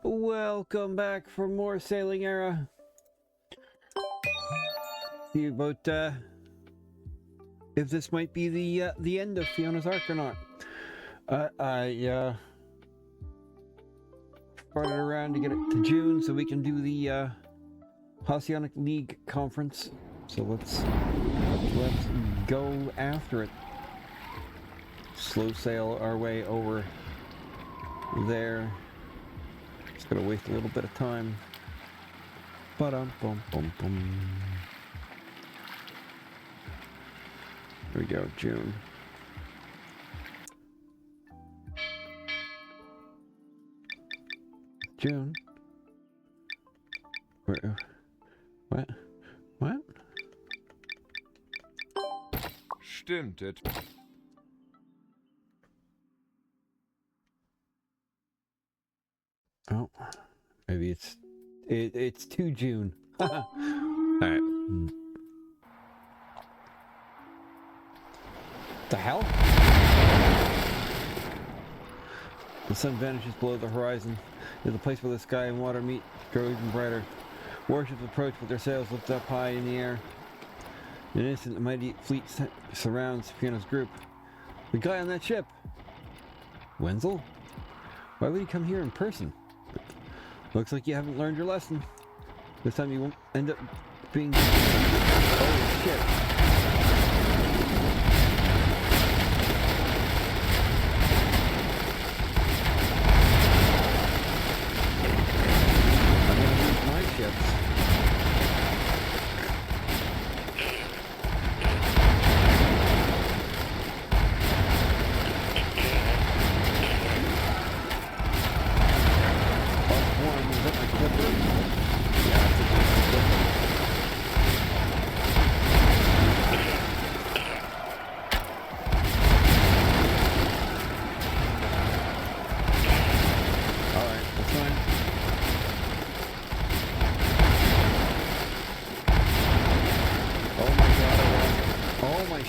Welcome back for more Sailing Era. See about if this might be the end of Fiona's arc or not. I started around to get it to June so we can do the Oceanic League conference. So let's go after it. Slow sail our way over there. Just gonna waste a little bit of time. Ba-dum-bum-bum-bum. Here we go, June. June? What? What? Stimmt it. Oh, maybe it's 2 June. Alright. The hell? The sun vanishes below the horizon. It's a place where the sky and water meet, grow even brighter. Warships approach with their sails lifted up high in the air. In an instant, the mighty fleet surrounds Fiona's group. The guy on that ship! Wenzel? Why would he come here in person? Looks like you haven't learned your lesson. This time you won't end up being... Oh, shit. I'm gonna lose my ships.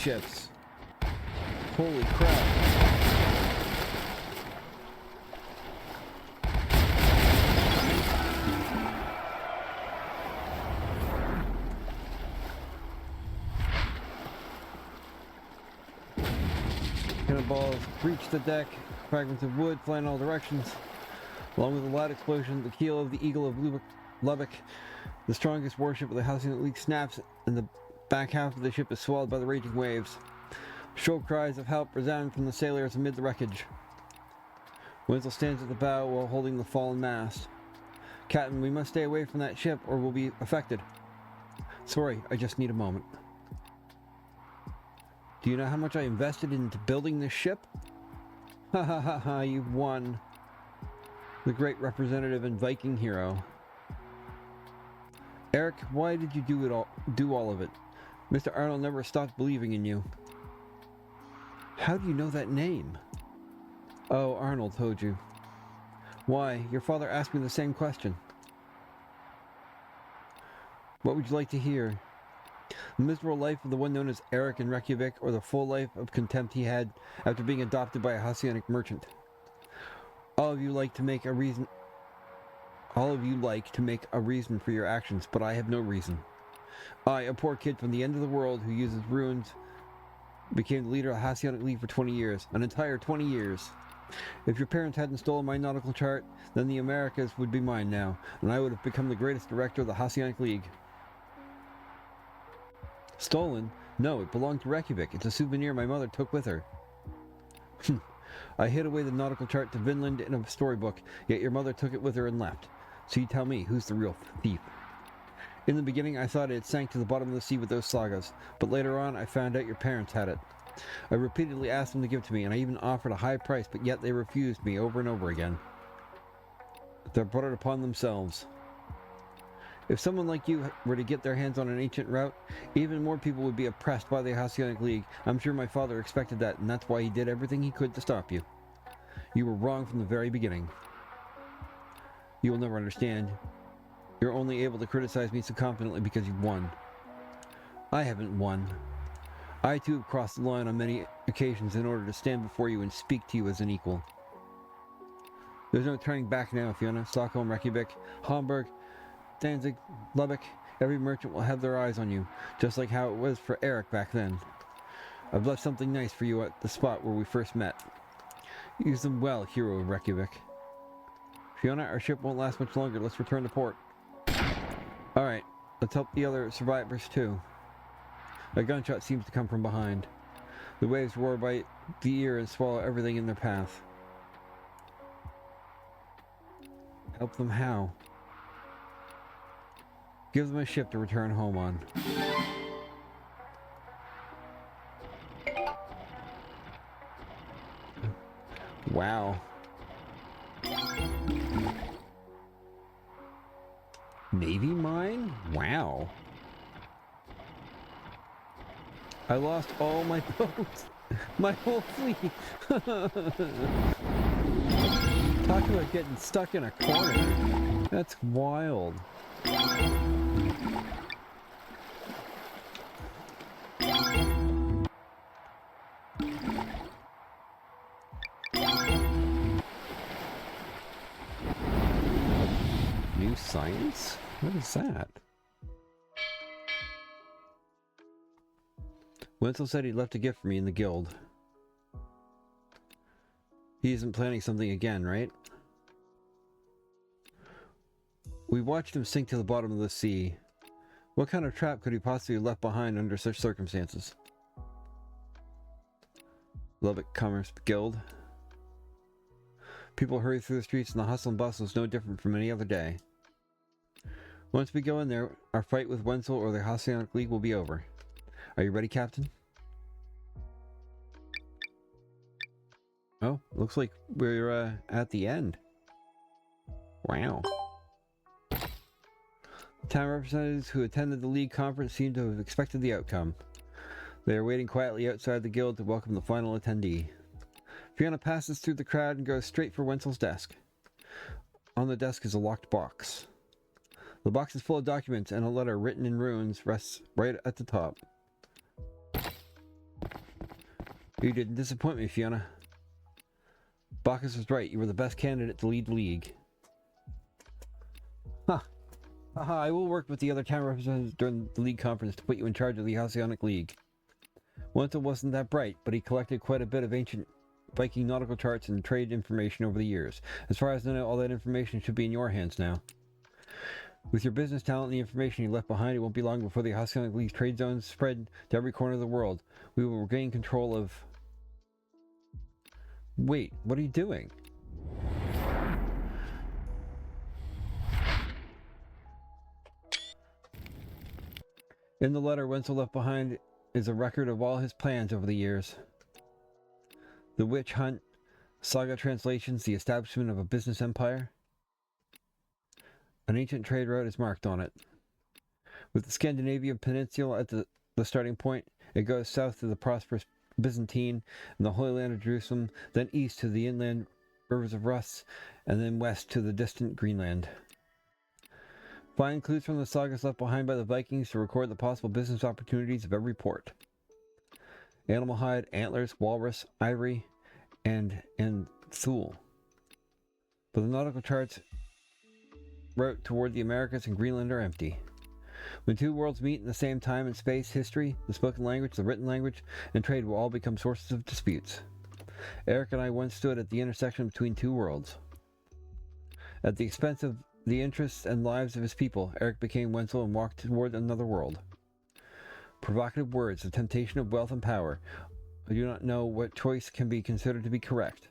Ships. Holy crap. Cannonballs breach the deck, fragments of wood fly in all directions. Along with a loud explosion, the keel of the Eagle of Lubbock, the strongest warship of the Oceanic League, snaps, and the back half of the ship is swallowed by the raging waves. Shrill cries of help resound from the sailors amid the wreckage. Wenzel stands at the bow while holding the fallen mast. Captain, we must stay away from that ship or we'll be affected. Sorry, I just need a moment. Do you know how much I invested into building this ship? Ha ha ha ha, you've won. The great representative and Viking hero. Eric, why did you do all of it? Mr. Arnold never stopped believing in you. How do you know that name? Oh, Arnold told you. Why? Your father asked me the same question. What would you like to hear? The miserable life of the one known as Eric in Reykjavik, or the full life of contempt he had after being adopted by a Oceanic merchant? All of you like to make a reason for your actions, but I have no reason. I, a poor kid from the end of the world who uses runes, became the leader of the Oceanic League for 20 years. An entire 20 years. If your parents hadn't stolen my nautical chart, then the Americas would be mine now, and I would have become the greatest director of the Oceanic League. Stolen? No, it belonged to Reykjavik. It's a souvenir my mother took with her. I hid away the nautical chart to Vinland in a storybook, yet your mother took it with her and left. So you tell me, who's the real thief? In the beginning, I thought it sank to the bottom of the sea with those sagas, but later on, I found out your parents had it. I repeatedly asked them to give it to me, and I even offered a high price, but yet they refused me over and over again. They brought it upon themselves. If someone like you were to get their hands on an ancient route, even more people would be oppressed by the Oceanic League. I'm sure my father expected that, and that's why he did everything he could to stop you. You were wrong from the very beginning. You will never understand. You're only able to criticize me so confidently because you've won. I haven't won. I too have crossed the line on many occasions in order to stand before you and speak to you as an equal. There's no turning back now, Fiona. Stockholm, Reykjavik, Hamburg, Danzig, Lubbock. Every merchant will have their eyes on you, just like how it was for Eric back then. I've left something nice for you at the spot where we first met. Use them well, hero of Reykjavik. Fiona, our ship won't last much longer. Let's return to port. Alright, let's help the other survivors too. A gunshot seems to come from behind. The waves roar by the ear and swallow everything in their path. Help them how? Give them a ship to return home on. Wow. Navy mine? Wow. I lost all my boats. My whole fleet. Talk about getting stuck in a corner. That's wild. New science? What is that? Wenzel said he left a gift for me in the guild. He isn't planning something again, right? We watched him sink to the bottom of the sea. What kind of trap could he possibly have left behind under such circumstances? Lubbock Commerce Guild. People hurry through the streets and the hustle and bustle is no different from any other day. Once we go in there, our fight with Wenzel or the Halcyonic League will be over. Are you ready, Captain? Oh, looks like we're at the end. Wow. The town representatives who attended the League conference seem to have expected the outcome. They are waiting quietly outside the guild to welcome the final attendee. Fiona passes through the crowd and goes straight for Wenzel's desk. On the desk is a locked box. The box is full of documents, and a letter written in runes rests right at the top. You didn't disappoint me, Fiona. Bacchus was right. You were the best candidate to lead the League. Huh. Haha, I will work with the other town representatives during the League conference to put you in charge of the Halcyonic League. Wenzel wasn't that bright, but he collected quite a bit of ancient Viking nautical charts and trade information over the years. As far as I know, all that information should be in your hands now. With your business talent and the information you left behind, it won't be long before the Halcyonic League's trade zones spread to every corner of the world. We will regain control of... Wait, what are you doing? In the letter Wenzel left behind is a record of all his plans over the years. The witch hunt, saga translations, the establishment of a business empire. An ancient trade route is marked on it. With the Scandinavian peninsula at the starting point, it goes south to the prosperous Byzantine and the Holy Land of Jerusalem, then east to the inland rivers of Rus, and then west to the distant Greenland. Find clues from the sagas left behind by the Vikings to record the possible business opportunities of every port. Animal hide, antlers, walrus, ivory, and thule. But the nautical charts route toward the Americas and Greenland are empty. When two worlds meet in the same time and space, history, the spoken language, the written language, and trade will all become sources of disputes. Eric and I once stood at the intersection between two worlds. At the expense of the interests and lives of his people, Eric became Wenzel and walked toward another world. Provocative words, the temptation of wealth and power. I do not know what choice can be considered to be correct.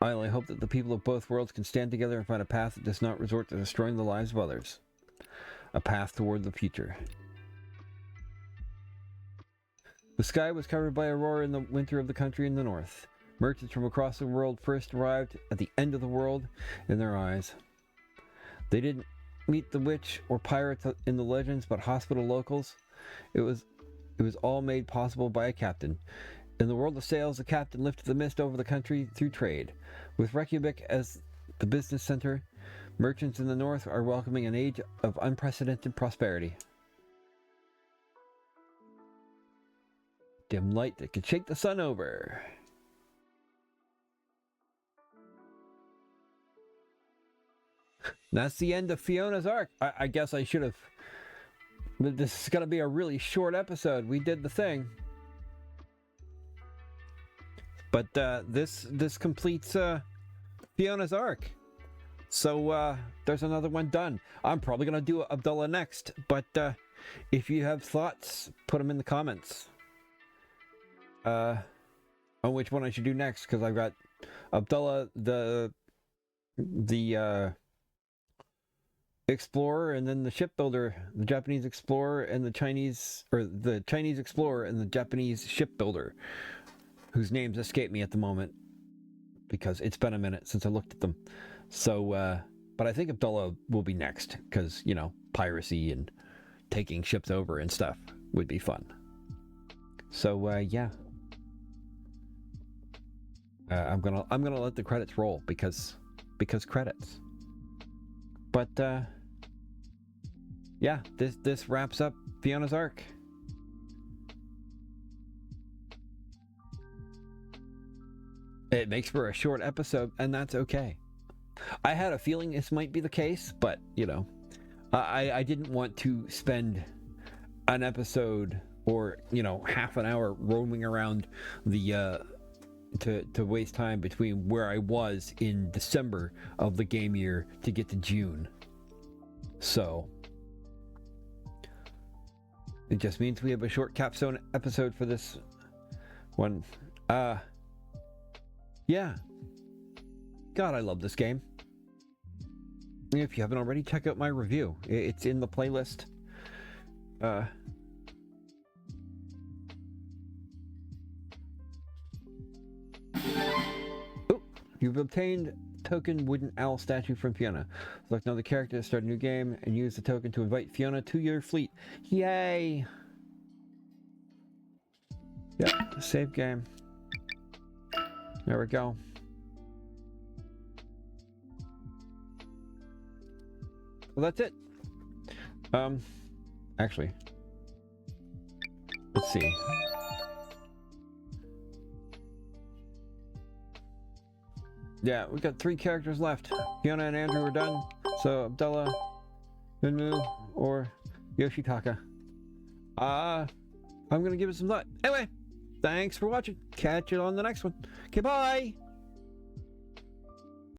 I only hope that the people of both worlds can stand together and find a path that does not resort to destroying the lives of others. A path toward the future. The sky was covered by aurora in the winter of the country in the north. Merchants from across the world first arrived at the end of the world in their eyes. They didn't meet the witch or pirates in the legends, but hospital locals. It was all made possible by a captain. In the world of sails, the captain lifted the mist over the country through trade. With Reykjavik as the business center, merchants in the north are welcoming an age of unprecedented prosperity. Dim light that could shake the sun over. That's the end of Fiona's arc. I guess I should have. This is going to be a really short episode. We did the thing. But this completes Fiona's arc. So there's another one done. I'm probably going to do Abdullah next. But if you have thoughts, put them in the comments. On which one I should do next. Because I've got Abdullah, the explorer, and then the shipbuilder, the Japanese explorer, and the Chinese explorer and the Japanese shipbuilder, whose names escape me at the moment because it's been a minute since I looked at them. So, but I think Abdullah will be next because, you know, piracy and taking ships over and stuff would be fun. So, yeah. I'm gonna let the credits roll because credits. But yeah, this wraps up Fiona's arc. It makes for a short episode, and that's okay. I had a feeling this might be the case, but you know, I didn't want to spend an episode or, you know, half an hour roaming around the to waste time between where I was in December of the game year to get to June. So it just means we have a short capstone episode for this one. Yeah. God, I love this game. If you haven't already, check out my review. It's in the playlist. You've obtained token wooden owl statue from Fiona. Select another character to start a new game and use the token to invite Fiona to your fleet. Yay! Yep, save game. There we go. Well, that's it. Actually, let's see. Yeah, we got 3 characters left. Fiona and Andrew are done. So Abdullah, Minmu, or Yoshitaka. I'm gonna give it some thought. Anyway, thanks for watching. Catch you on the next one. Okay, bye!